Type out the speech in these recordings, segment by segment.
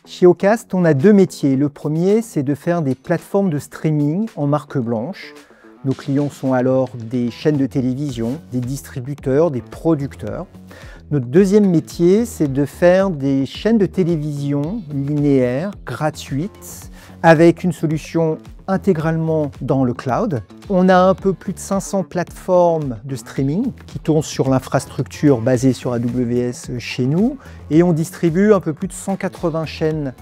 Chez Ocast, on a deux métiers. Le premier, c'est de faire des plateformes de streaming en marque blanche. Nos clients sont alors des chaînes de télévision, des distributeurs, des producteurs. Notre deuxième métier, c'est de faire des chaînes de télévision linéaires, gratuites, avec une solution intégralement dans le cloud. On a un peu plus de 500 plateformes de streaming qui tournent sur l'infrastructure basée sur AWS chez nous et on distribue un peu plus de 180 chaînes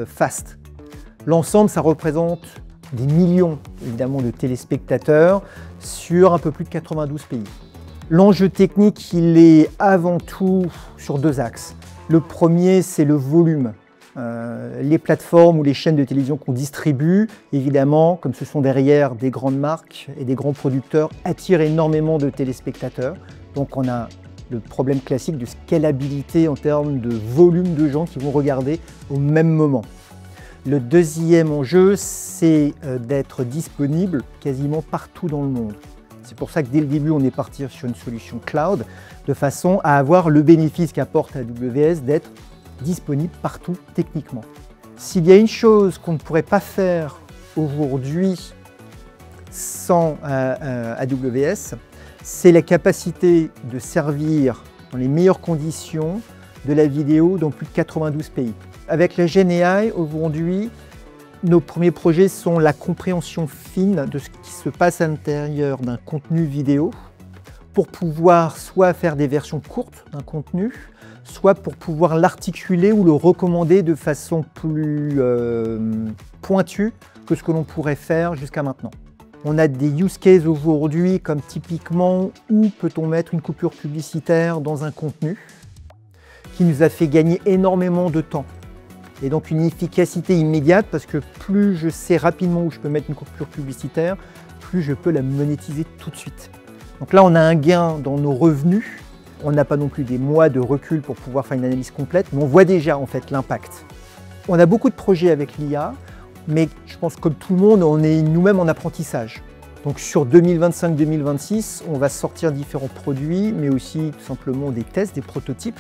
FAST. L'ensemble, ça représente des millions évidemment de téléspectateurs sur un peu plus de 92 pays. L'enjeu technique, il est avant tout sur deux axes. Le premier, c'est le volume. Les plateformes ou les chaînes de télévision qu'on distribue, évidemment, comme ce sont derrière des grandes marques et des grands producteurs, attirent énormément de téléspectateurs. Donc on a le problème classique de scalabilité en termes de volume de gens qui vont regarder au même moment. Le deuxième enjeu, c'est d'être disponible quasiment partout dans le monde. C'est pour ça que dès le début, on est parti sur une solution cloud, de façon à avoir le bénéfice qu'apporte AWS d'être disponible partout techniquement. S'il y a une chose qu'on ne pourrait pas faire aujourd'hui sans AWS, c'est la capacité de servir dans les meilleures conditions de la vidéo dans plus de 92 pays. Avec la GenAI, aujourd'hui, nos premiers projets sont la compréhension fine de ce qui se passe à l'intérieur d'un contenu vidéo pour pouvoir soit faire des versions courtes d'un contenu, soit pour pouvoir l'articuler ou le recommander de façon plus pointue que ce que l'on pourrait faire jusqu'à maintenant. On a des use cases aujourd'hui comme typiquement où peut-on mettre une coupure publicitaire dans un contenu qui nous a fait gagner énormément de temps. Et donc une efficacité immédiate parce que plus je sais rapidement où je peux mettre une coupure publicitaire, plus je peux la monétiser tout de suite. Donc là, on a un gain dans nos revenus. On n'a pas non plus des mois de recul pour pouvoir faire une analyse complète, mais on voit déjà en fait l'impact. On a beaucoup de projets avec l'IA, mais je pense que comme tout le monde, on est nous-mêmes en apprentissage. Donc sur 2025-2026, on va sortir différents produits, mais aussi tout simplement des tests, des prototypes,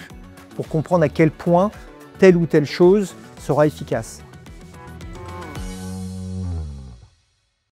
pour comprendre à quel point telle ou telle chose sera efficace.